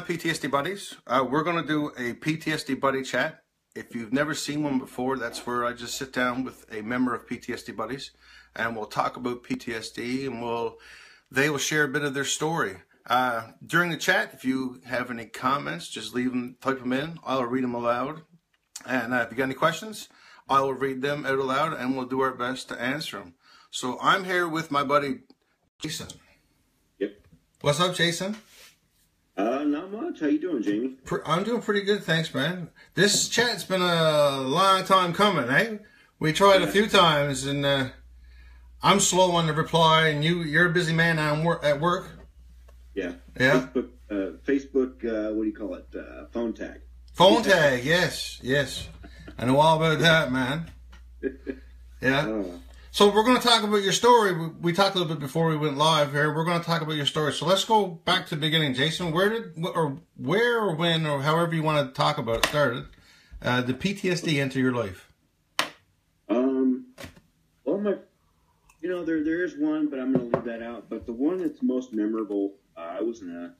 PTSD buddies. We're going to do a PTSD Buddy Chat. If you've never seen one before, that's where I just sit down with a member of PTSD Buddies and we'll talk about PTSD and they will share a bit of their story. During the chat, if you have any comments, just type them in. I'll read them aloud. And if you got any questions, I will read them out aloud and we'll do our best to answer them. So I'm here with my buddy, Jason. Yep. What's up, Jason? Not much. How you doing, Jamie? I'm doing pretty good, thanks, man. This chat's been a long time coming, eh? We tried a few times, and I'm slow on the reply, and you're a busy man at work. Yeah. Yeah. Facebook. What do you call it? Phone tag. Phone tag. Yes. I know all about that, man. Yeah. So we're going to talk about your story. We talked a little bit before we went live here. We're going to talk about your story. So let's go back to the beginning, Jason. Where or when or however you want to talk about it started, the PTSD enter your life? Well, there is one, but I'm going to leave that out. But the one that's most memorable, I was and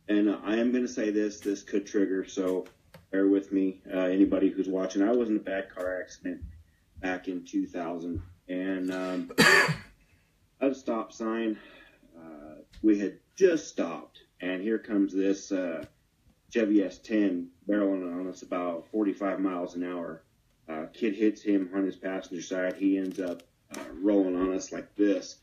I am going to say this could trigger, so bear with me. Anybody who's watching, I was in a bad car accident back in 2000. And at a stop sign, we had just stopped, and here comes this Chevy S10 barreling on us about 45 miles an hour. Kid hits him on his passenger side. He ends up rolling on us like this.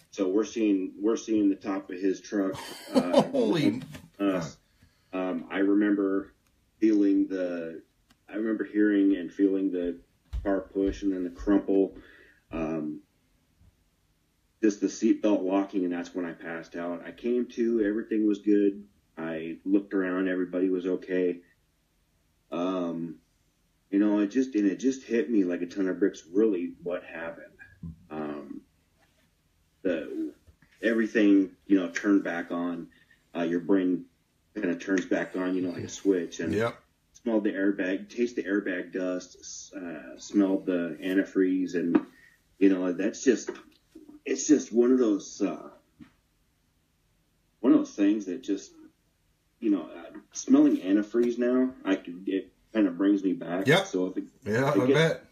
So we're seeing the top of his truck. Holy! I remember hearing and feeling the car push, and then the crumple. Just the seatbelt locking, and that's when I passed out. I came to, everything was good. I looked around, everybody was okay. It just hit me like a ton of bricks, really what happened. Everything, turned back on. Your brain kind of turns back on, like a switch. And smelled the airbag, taste the airbag dust, smelled the antifreeze, and it's just one of those things that just, smelling antifreeze now, it kind of brings me back. Yeah. So I bet.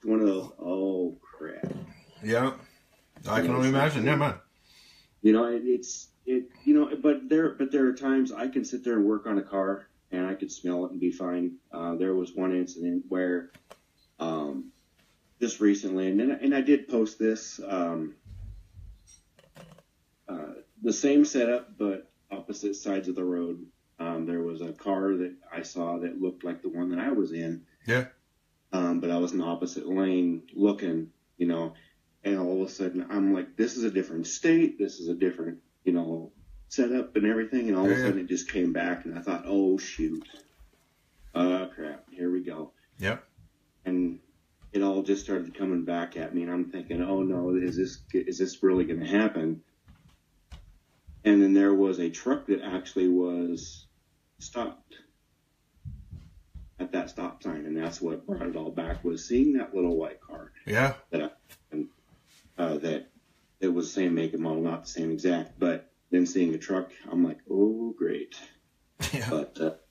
One of those, oh crap. Yeah. I can only imagine. Yeah, man. But there are times I can sit there and work on a car and I could smell it and be fine. There was one incident where, just recently, and I did post this, the same setup, but opposite sides of the road. There was a car that I saw that looked like the one that I was in. Yeah. But I was in the opposite lane looking, and all of a sudden I'm like, this is a different state. This is a different, setup and everything. And all of a sudden it just came back and I thought, oh shoot. Crap. Here we go. Yep. And it all just started coming back at me, and I'm thinking, oh no, is this really going to happen? And then there was a truck that actually was stopped at that stop sign, and that's what brought it all back, was seeing that little white car. Yeah. That it was the same make and model, not the same exact, but then seeing a truck, I'm like, oh great. Yeah. But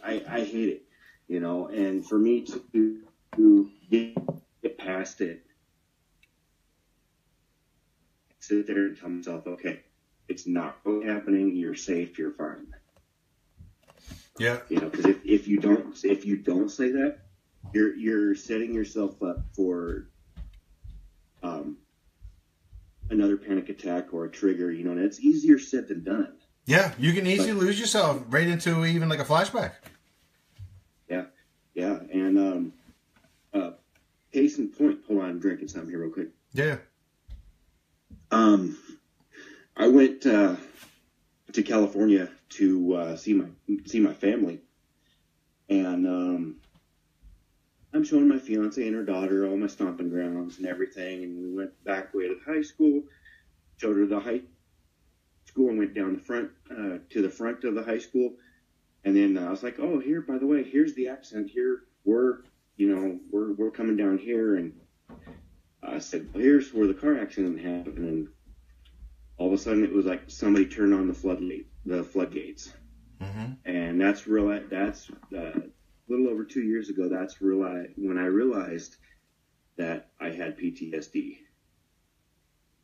I hate it, and for me to get past it, sit there and tell myself, okay, it's not really happening. You're safe. You're fine. Yeah. Because if you don't say that, you're setting yourself up for another panic attack or a trigger. And it's easier said than done. Yeah, you can easily lose yourself right into even like a flashback. Yeah, and case in point, hold on, I'm drinking something here real quick. Yeah. I went to California to see my family, and I'm showing my fiance and her daughter all my stomping grounds and everything, and we went back way to the high school, showed her the high school, and went down the front to the front of the high school. And then I was like, oh, here, by the way, here's the accent. Here, we're coming down here. And I said, well, here's where the car accident happened. And all of a sudden it was like somebody turned on the floodgates. And that's a little over 2 years ago. That's when I realized that I had PTSD.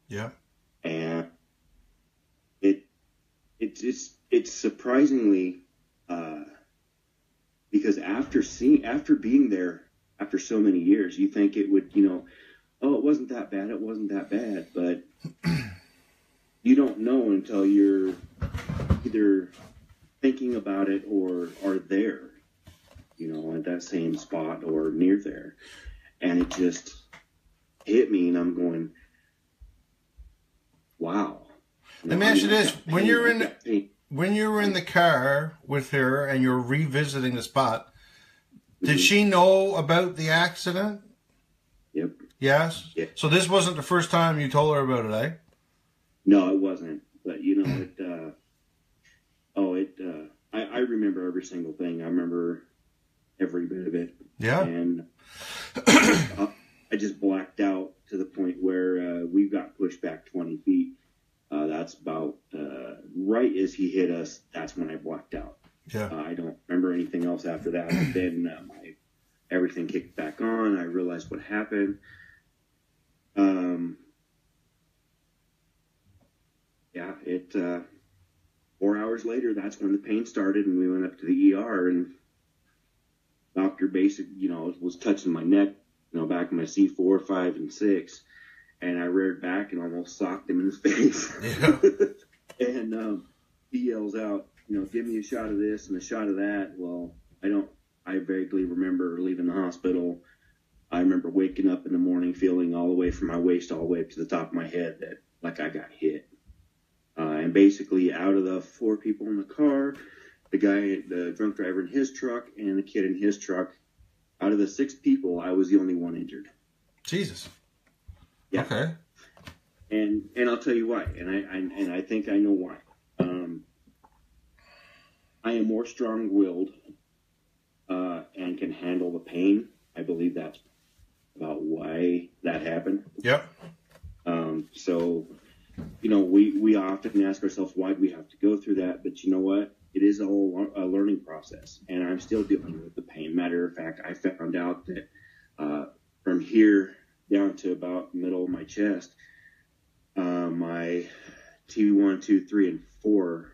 Yeah. And it's surprisingly, because after being there after so many years, you think it would, oh, it wasn't that bad, but you don't know until you're either thinking about it or are there, at that same spot or near there. And it just hit me, and I'm going, wow. Let me ask you this: when you were in the car with her and you're revisiting the spot, did she know about the accident? Yep. Yes. Yeah. So this wasn't the first time you told her about it, eh? No, it wasn't. But I remember every single thing. I remember every bit of it. Yeah. And I just blacked out to the point where we got pushed back 20 feet. That's about right as he hit us. That's when I blacked out. Yeah. I don't remember anything else after that. But then everything kicked back on. I realized what happened. Yeah, 4 hours later, that's when the pain started, and we went up to the ER, and doctor was touching my neck, back in my C4, 5, and 6, and I reared back and almost socked him in the face. Yeah. And he yells out, give me a shot of this and a shot of that. Well, I vaguely remember leaving the hospital. I remember waking up in the morning feeling all the way from my waist all the way up to the top of my head that like I got hit. And basically out of the 4 people in the car, the drunk driver in his truck and the kid in his truck, out of the 6 people, I was the only one injured. Jesus. Yeah. Okay. And I'll tell you why. And I think I know why. I am more strong-willed and can handle the pain. I believe that's about why that happened. Yep. So, we often ask ourselves, why do we have to go through that? But you know what? It is a learning process, and I'm still dealing with the pain. Matter of fact, I found out that from here down to about the middle of my chest, my T1, 2, 3, and 4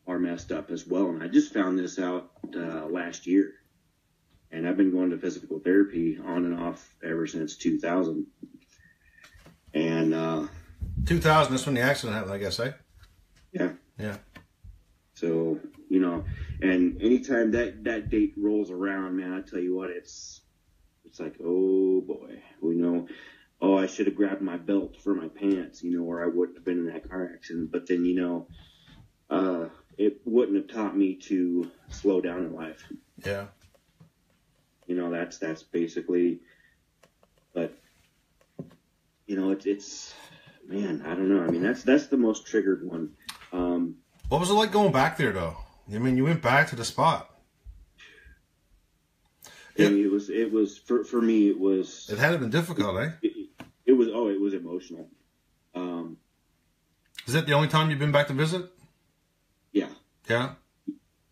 are messed up as well. And I just found this out last year. And I've been going to physical therapy on and off ever since 2000. And 2000, that's when the accident happened, I guess, eh? Yeah. Yeah. So, and anytime that date rolls around, man, I tell you what, it's like, oh boy, I should have grabbed my belt for my pants, or I wouldn't have been in that car accident. But then, it wouldn't have taught me to slow down in life. Yeah. That's basically, but, it's, man, I don't know. I mean, that's the most triggered one. What was it like going back there, though? I mean, you went back to the spot. I mean, it was for me, it was. It had to been difficult, eh? It was emotional. Is that the only time you've been back to visit? Yeah. Yeah.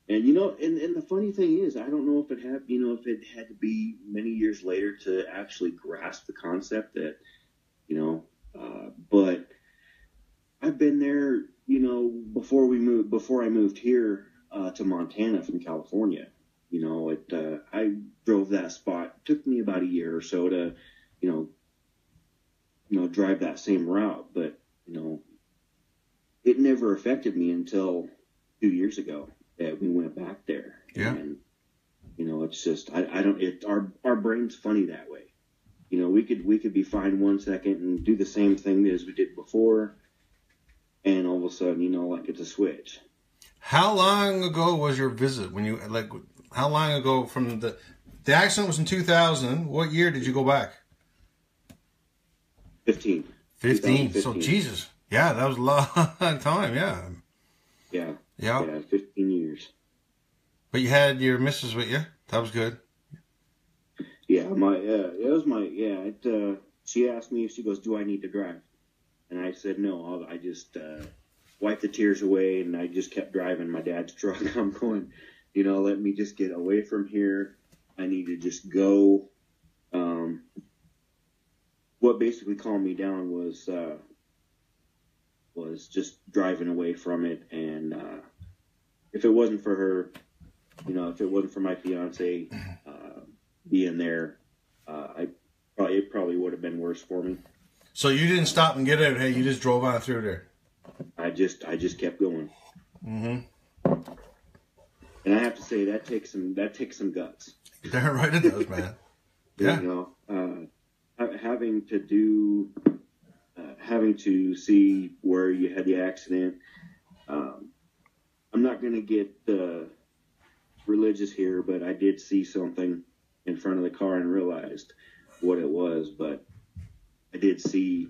And and the funny thing is, I don't know if it had to be many years later to actually grasp the concept that, but I've been there, before I moved here to Montana from California. I drove that spot. It took me about a year or so to, drive that same route, but it never affected me until 2 years ago that we went back there. Yeah. And, it's just, our brain's funny that way. We could be fine 1 second and do the same thing as we did before. And all of a sudden, like it's a switch. How long ago was your visit how long ago from the accident was in 2000. What year did you go back? 15. 15. So Jesus. Yeah, that was a long time. Yeah. Yeah. Yeah. Yeah, 15 years. But you had your missus with you. That was good. Yeah, she asked me, she goes, do I need to drive? And I said, no, I just wiped the tears away, and I just kept driving my dad's truck. I'm going, let me just get away from here. I need to just go. What basically calmed me down was just driving away from it. And if it wasn't for her, if it wasn't for my fiance being there, it probably would have been worse for me. So you didn't stop and get out. Hey, you just drove on through there. I just kept going. Mm-hmm. And I have to say that takes some guts. Darn right it does, man. Yeah. Having to see where you had the accident. I'm not going to get religious here, but I did see something in front of the car and realized what it was. But I did see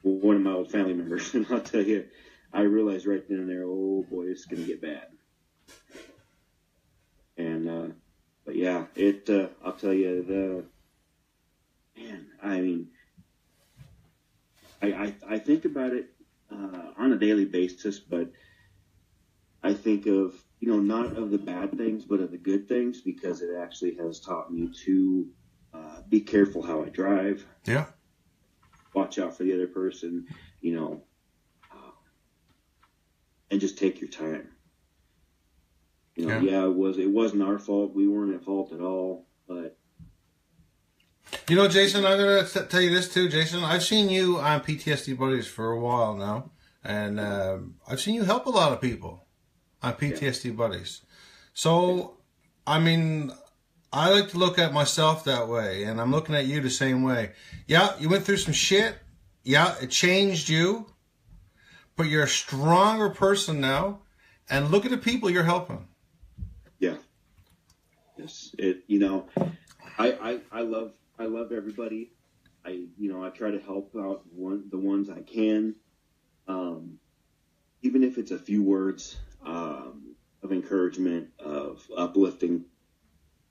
one of my old family members, and I'll tell you, I realized right then and there, oh boy, it's going to get bad. And but yeah, I'll tell you, I think about it on a daily basis, but I think of, not of the bad things, but of the good things, because it actually has taught me to be careful how I drive. Yeah. Watch out for the other person, and just take your time. It wasn't our fault. We weren't at fault at all, but. Jason, I'm going to tell you this too, Jason. I've seen you on PTSD Buddies for a while now, and I've seen you help a lot of people on PTSD Buddies. So, I like to look at myself that way, and I'm looking at you the same way. Yeah, you went through some shit. Yeah, it changed you, but you're a stronger person now, and look at the people you're helping. Yeah. Yes. I love everybody. I try to help out the ones I can. Even if it's a few words of encouragement, of uplifting.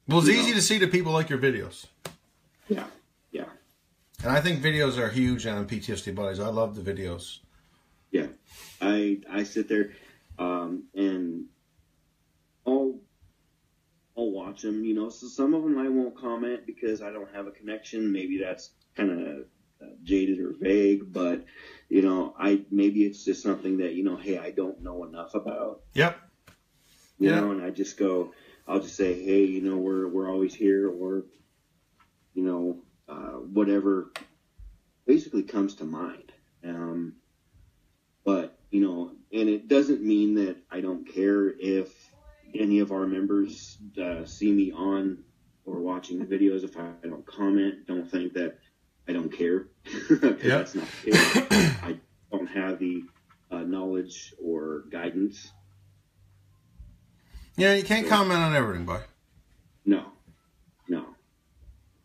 Well, it's easy to see that people like your videos. Yeah. And I think videos are huge on PTSD Buddies. I love the videos. Yeah. I sit there and I'll watch them, so some of them I won't comment because I don't have a connection. Maybe that's kind of jaded or vague, but maybe it's just something that, hey, I don't know enough about. Yep. And I'll just say, hey, we're always here, or, whatever basically comes to mind. But, and it doesn't mean that I don't care if any of our members see me on or watching the videos. If I don't comment, don't think that I don't care. That's not the case. I don't have the knowledge or guidance. Yeah, you can't comment on everything, boy. No.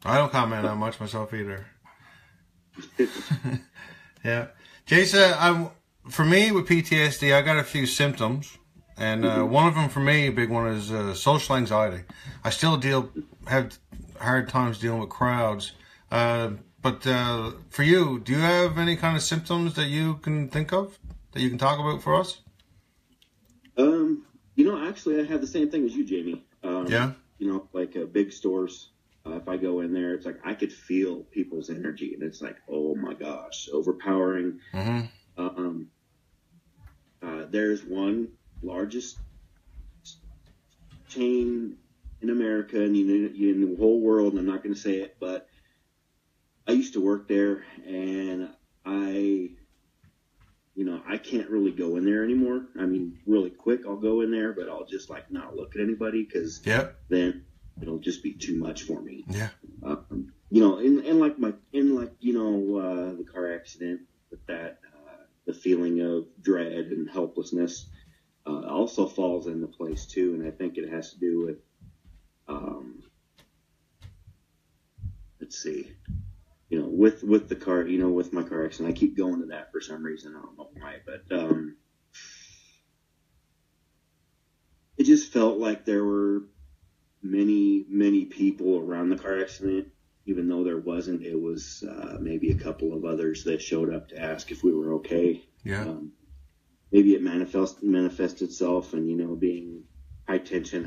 I don't comment on much myself either. Yeah. Jason, for me with PTSD, I got a few symptoms. And one of them for me, a big one, is social anxiety. I still have hard times dealing with crowds. But for you, do you have any kind of symptoms that you can think of that you can talk about for us? Actually, I have the same thing as you, Jamie. Like big stores. If I go in there, it's like I could feel people's energy, and it's like, oh my gosh, overpowering. Mm-hmm. There's one largest chain in America and in the whole world, and I'm not going to say it, but I used to work there, and I can't really go in there anymore. Really quick, I'll go in there, but I'll just not look at anybody because then it'll just be too much for me. Yeah. The car accident with that, the feeling of dread and helplessness also falls into place too, and I think it has to do with with the car, with my car accident. I keep going to that for some reason. I don't know why, but it just felt like there were many people around the car accident, even though there wasn't, it was maybe a couple of others that showed up to ask if we were okay. Yeah. Maybe it manifested itself and, being high tension,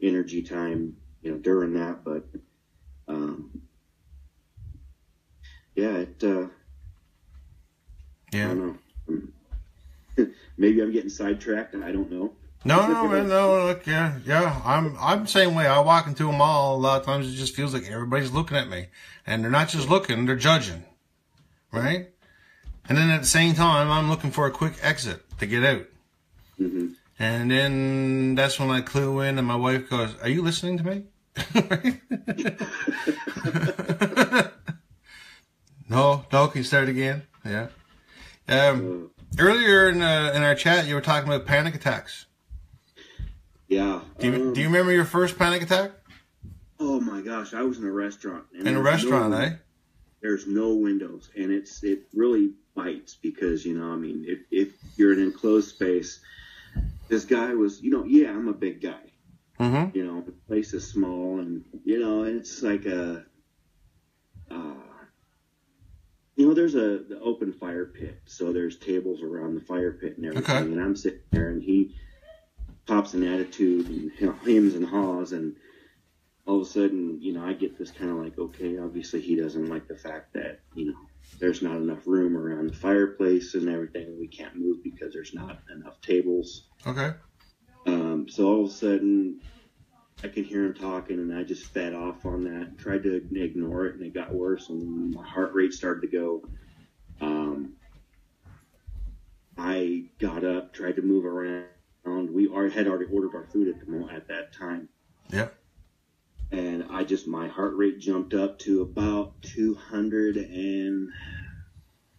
energy time, during that. But, yeah, I don't know. Maybe I'm getting sidetracked and I don't know. No. Look, yeah. I'm the same way. I walk into a mall. A lot of times it just feels like everybody's looking at me, and they're not just looking; they're judging, right? And then at the same time, I'm looking for a quick exit to get out. Mm-hmm. And then that's when I clue in, and my wife goes, "Are you listening to me?" No. Can you start again? Yeah. Earlier in our chat, you were talking about panic attacks. Yeah. Do you remember your first panic attack? Oh my gosh, I was in a restaurant. In a restaurant, eh? There's no windows, and it really bites because if you're in an enclosed space, this guy was I'm a big guy. Mm-hmm. The place is small, and it's like there's the open fire pit, so there's tables around the fire pit and everything, okay. And I'm sitting there, and he pops an attitude and hems and haws, and all of a sudden, I get this kind of like, okay, obviously he doesn't like the fact that there's not enough room around the fireplace and everything. We can't move because there's not enough tables. Okay. So all of a sudden, I could hear him talking, and I just fed off on that, tried to ignore it, and it got worse, and my heart rate started to go. I got up, tried to move around. We had already ordered our food at that time. Yep. And my heart rate jumped up to about 200 and,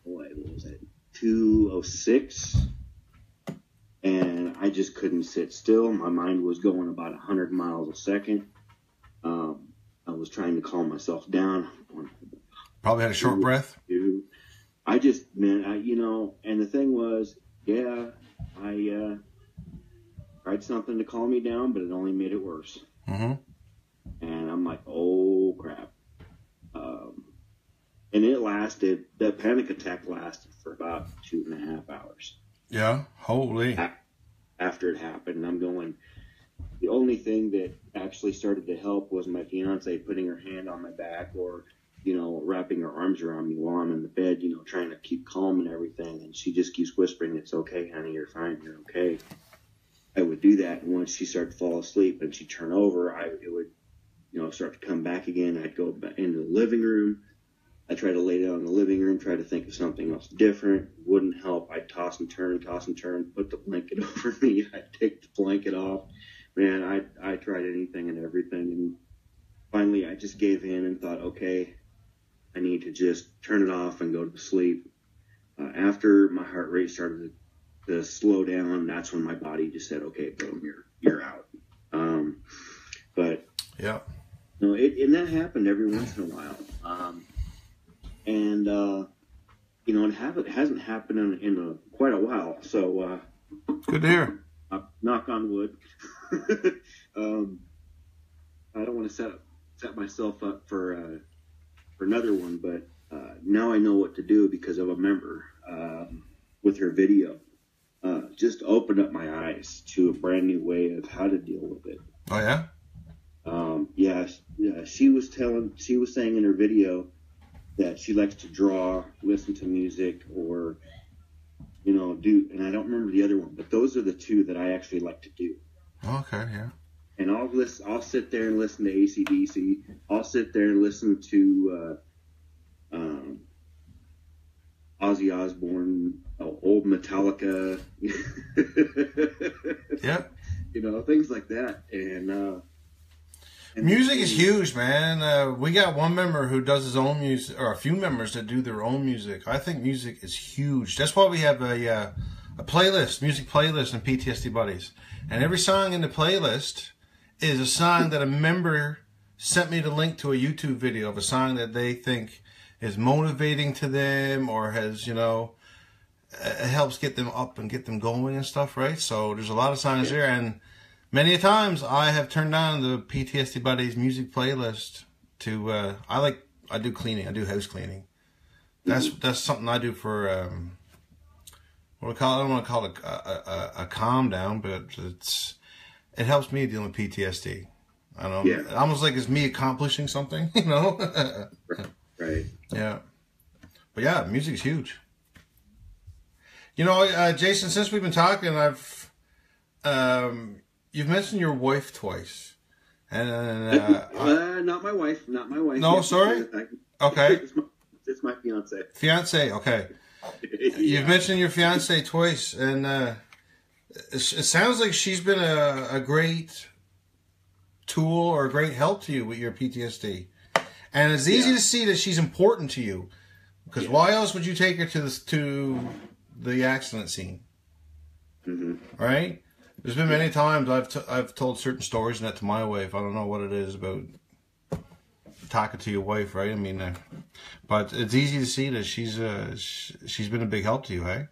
what was it, 206. And I just couldn't sit still. My mind was going about 100 miles a second. I was trying to calm myself down. Probably had a short breath. I just, and the thing was, I tried something to calm me down, but it only made it worse. Mm-hmm. And I'm like, oh, crap. And the panic attack lasted for about 2.5 hours. Yeah, holy. After it happened, I'm going, the only thing that actually started to help was my fiance putting her hand on my back or, wrapping her arms around me while I'm in the bed, trying to keep calm and everything. And she just keeps whispering, "It's okay, honey, you're fine, you're okay." I would do that, and once she started to fall asleep and she'd turn over, it would, start to come back again. I'd go back into the living room. I tried to lay down in the living room, try to think of something else different. Wouldn't help. I'd toss and turn, put the blanket over me. I'd take the blanket off. Man, I tried anything and everything. And finally, I just gave in and thought, okay, I need to just turn it off and go to sleep. After my heart rate started to slow down, that's when my body just said, okay, boom, you're out. But yeah, and that happened every once in a while. It hasn't happened in quite a while. So good to hear. Knock on wood. I don't want to set myself up for another one, but now I know what to do because of a member with her video. Just opened up my eyes to a brand new way of how to deal with it. Oh yeah. She was saying in her video that she likes to draw, listen to music, or do, and I don't remember the other one, but those are the two that I actually like to do. Okay, yeah. And I'll sit there and listen to AC/DC. I'll sit there and listen to Ozzy Osbourne, old Metallica. Yeah. Things like that. And music is huge, man. We got one member who does his own music, or a few members that do their own music. I think music is huge. That's why we have a playlist, music playlist in PTSD Buddies. And every song in the playlist is a song that a member sent me the link to a YouTube video of a song that they think is motivating to them or has, it helps get them up and get them going and stuff, right? So there's a lot of songs there, and many a times I have turned on the PTSD Buddies music playlist to I do cleaning. I do house cleaning. That's something I do for what I call it. I don't want to call it a calm down, but it helps me dealing with PTSD. I don't know. Yeah. Almost like it's me accomplishing something, you know. Right. Yeah. But yeah, music's huge. You know, Jason, since we've been talking, you've mentioned your wife twice, and not my wife. No, yes, sorry. Okay. It's my fiance. Fiance, okay. Yeah. You've mentioned your fiance twice, and it sounds like she's been a great tool or a great help to you with your PTSD, and it's easy to see that she's important to you. Because why else would you take her to the accident scene? Mm-hmm. Right? There's been many times I've told certain stories and that to my wife. I don't know what it is about talking to your wife, right? I mean, but it's easy to see that she's been a big help to you, hey?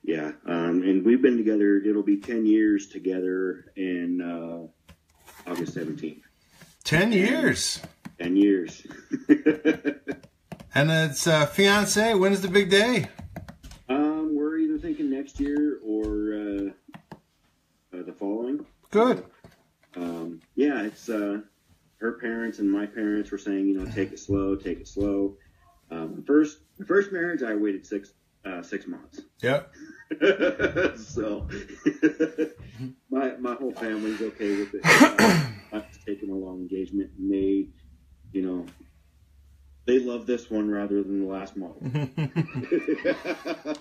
Yeah, and we've been together. It'll be 10 years together in August 17th. 10 years. 10 years. And it's fiance. When's the big day? We're either thinking next year or the following. Good. Yeah, it's her parents and my parents were saying, you know, take it slow, take it slow. The first marriage, I waited 6 months. Yeah. So my whole family's okay with it. I've taken a long engagement, and they, you know, they love this one rather than the last model.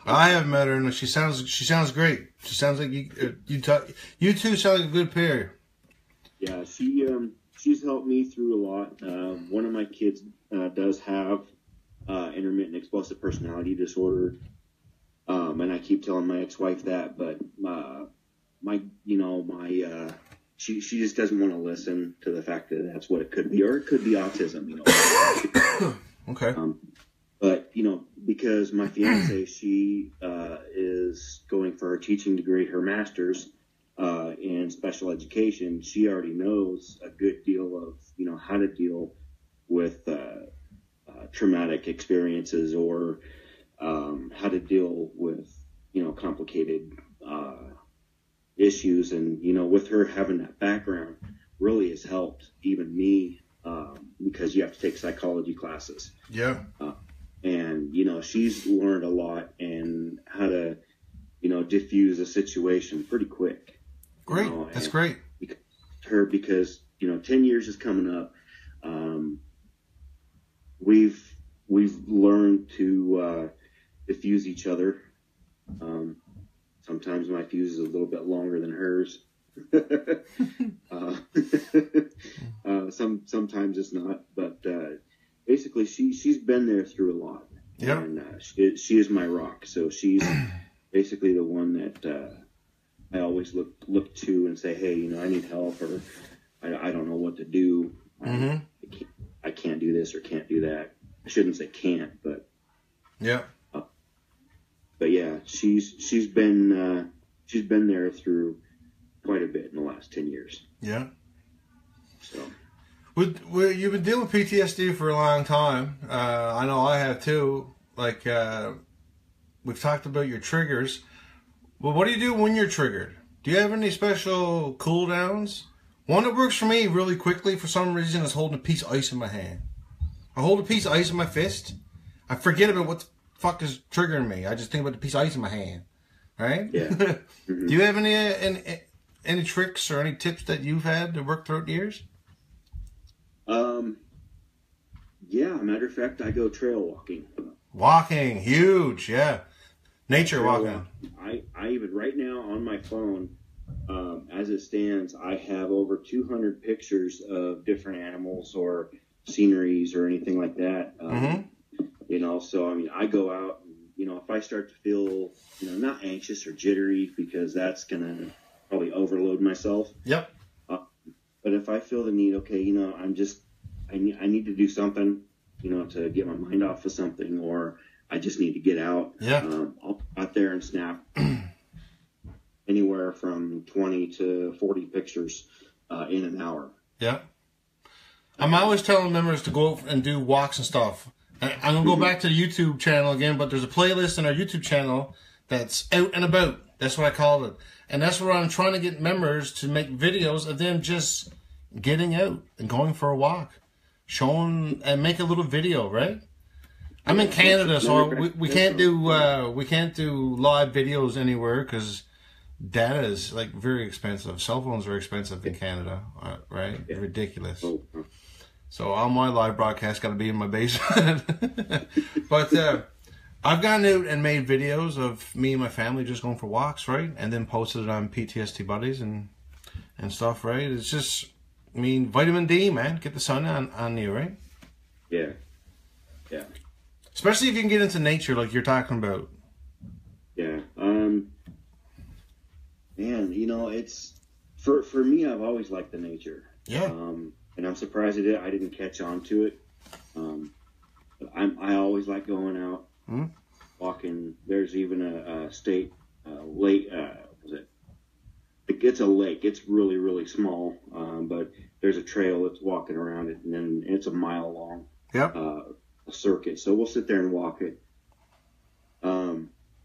I have met her, and she sounds great. She sounds like you two sound like a good pair. Yeah, she's helped me through a lot. One of my kids does have intermittent explosive personality disorder, and I keep telling my ex-wife that, but she just doesn't want to listen to the fact that that's what it could be, or it could be autism, you know. Okay. But, you know, because my fiance, she is going for her teaching degree, her master's in special education. She already knows a good deal of, you know, how to deal with traumatic experiences, or how to deal with, you know, complicated issues. And, you know, with her having that background really has helped even me, because you have to take psychology classes. Yeah. And, you know, she's learned a lot and how to, you know, diffuse a situation pretty quick. Great. You know, that's great. Because, you know, 10 years is coming up. We've learned to diffuse each other. Sometimes my fuse is a little bit longer than hers. Sometimes it's not, but basically she's been there through a lot. Yeah. And she is my rock. So she's basically the one that I always look to and say, hey, you know, I need help, or I don't know what to do. Mm-hmm. I can't do this or can't do that. I shouldn't say can't, but yeah. But yeah, she's been there through quite a bit in the last 10 years. Yeah. So. You've been dealing with PTSD for a long time. I know I have too. Like, we've talked about your triggers. Well, what do you do when you're triggered? Do you have any special cool downs? One that works for me really quickly for some reason is holding a piece of ice in my hand. I hold a piece of ice in my fist. I forget about what the fuck is triggering me. I just think about the piece of ice in my hand. Right? Yeah. Mm-hmm. Do you have any tricks or any tips that you've had to work throughout the years? Yeah, matter of fact, I go trail walking. Walking, huge, yeah. Nature trail walking. I even right now on my phone, as it stands, I have over 200 pictures of different animals or sceneries or anything like that. Mm-hmm. You know, so I mean, I go out and, you know, if I start to feel, you know, not anxious or jittery, because that's gonna probably overload myself. Yep. But if I feel the need, okay, you know, I need to do something, you know, to get my mind off of something, or I just need to get out. Yeah. I'll go out there and snap anywhere from 20 to 40 pictures in an hour. Yeah. I'm always telling members to go and do walks and stuff. I'm going to go back to the YouTube channel again, but there's a playlist on our YouTube channel that's out and about. That's what I called it. And that's where I'm trying to get members to make videos of them just getting out and going for a walk. Showing and make a little video, right? I'm in Canada, so we can't do live videos anywhere because data is like very expensive. Cell phones are expensive in Canada, right? Yeah. Ridiculous. So all my live broadcasts got to be in my basement. But I've gone out and made videos of me and my family just going for walks, right? And then posted it on PTSD Buddies and stuff, right? It's just, I mean, vitamin D, man. Get the sun on you, right? Yeah. Yeah. Especially if you can get into nature like you're talking about. Yeah. Man, you know, it's for me, I've always liked the nature. Yeah. And I'm surprised I didn't catch on to it. But I always like going out, walking. There's even a state lake. Was it? It's a lake. It's really, really small. But there's a trail that's walking around it, and then it's a mile long. Yep. A circuit. So we'll sit there and walk it.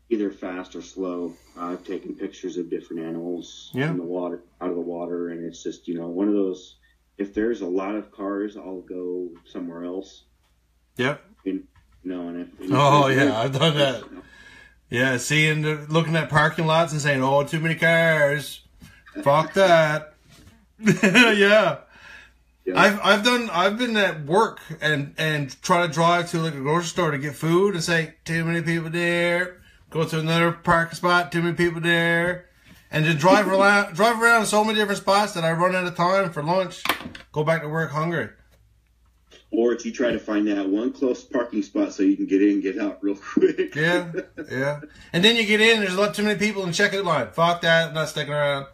Either fast or slow. I've taken pictures of different animals in the water, out of the water, and it's just, you know, one of those. If there's a lot of cars, I'll go somewhere else. Yep. You know, and I've done that. Yeah, looking at parking lots and saying, "Oh, too many cars. Fuck that." Yeah. I've been at work and try to drive to like a grocery store to get food and say, "Too many people there." Go to another parking spot, too many people there. And just drive around so many different spots that I run out of time for lunch. Go back to work hungry. Or if you try to find that one close parking spot so you can get in and get out real quick. Yeah. And then you get in, there's too many people in the checkout line. Fuck that, I'm not sticking around.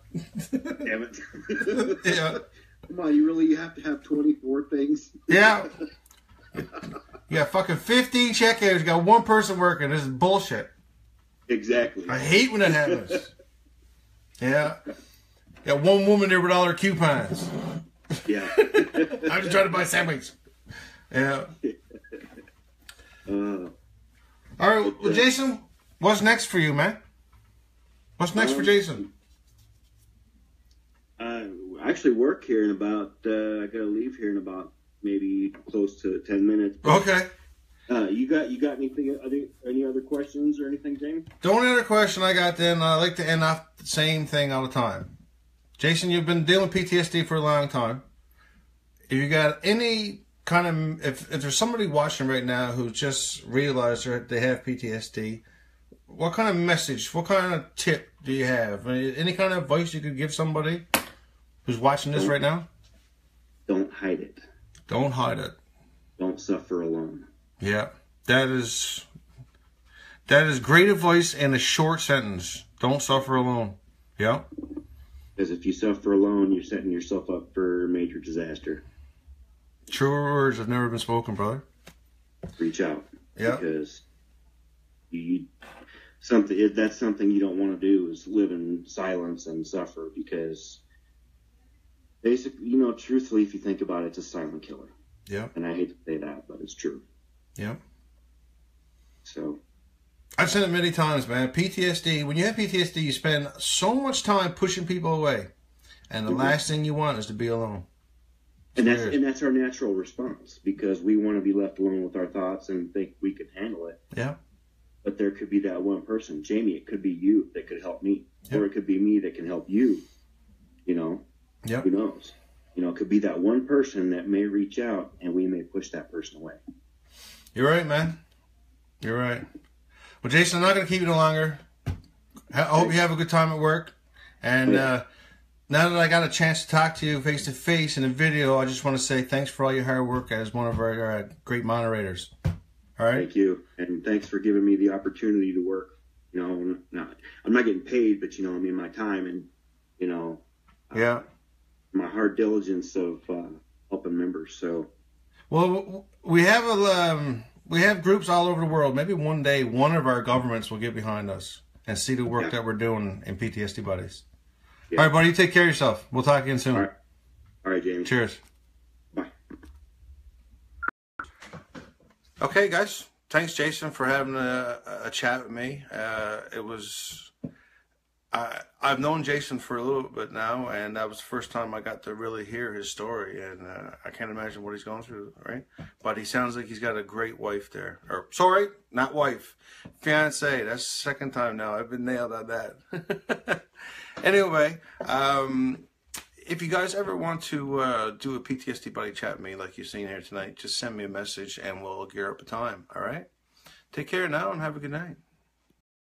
Damn it. Yeah. Come on, you have to have 24 things? Yeah. You got fucking 15 checkouts, you got one person working. This is bullshit. Exactly. I hate when that happens. Yeah. Got one woman there with all her coupons. Yeah. I'm just trying to buy sandwiches. Yeah. All right, well, Jason, what's next for you, man? What's next for Jason? I actually work here in about, I got to leave here in about maybe close to 10 minutes. Okay. You got anything? Any other questions or anything, James? The only other question I got then, I like to end off the same thing all the time. Jason, you've been dealing with PTSD for a long time. If you got any kind of, if there's somebody watching right now who just realized they have PTSD, what kind of message, what kind of tip do you have? Any kind of advice you could give somebody who's watching this right now? Don't hide it. Don't hide it. Don't suffer alone. Yeah, that is great advice in a short sentence. Don't suffer alone. Yeah. Because if you suffer alone, you're setting yourself up for major disaster. True words have never been spoken, brother. Reach out. Yeah. Because that's something you don't want to do is live in silence and suffer, because basically, you know, truthfully, if you think about it, it's a silent killer. Yeah. And I hate to say that, but it's true. Yeah. So I've said it many times, man. PTSD, when you have PTSD, you spend so much time pushing people away. And the last thing you want is to be alone. And that's our natural response, because we want to be left alone with our thoughts and think we can handle it. Yeah. But there could be that one person. Jamie, it could be you that could help me. Yep. Or it could be me that can help you. You know? Yep. Who knows? You know, it could be that one person that may reach out and we may push that person away. You're right, man. You're right. Well, Jason, I'm not going to keep you no longer. I hope you have a good time at work. And now that I got a chance to talk to you face to face in a video, I just want to say thanks for all your hard work as one of our great moderators. All right? Thank you. And thanks for giving me the opportunity to work. You know, I'm not getting paid, but, you know, I mean, my time and, you know, my hard diligence of helping members. So, well, we have groups all over the world. Maybe one day one of our governments will get behind us and see the work that we're doing in PTSD Buddies. Yeah. All right, buddy, you take care of yourself. We'll talk again soon. All right, Jamie. Cheers. Bye. Okay, guys. Thanks, Jason, for having a chat with me. I've known Jason for a little bit now, and that was the first time I got to really hear his story, and I can't imagine what he's going through, right? But he sounds like he's got a great wife there. Or, sorry, not wife. Fiancé. That's the second time now. I've been nailed on that. Anyway, if you guys ever want to do a PTSD Buddy Chat with me like you've seen here tonight, just send me a message, and we'll gear up a time, all right? Take care now, and have a good night.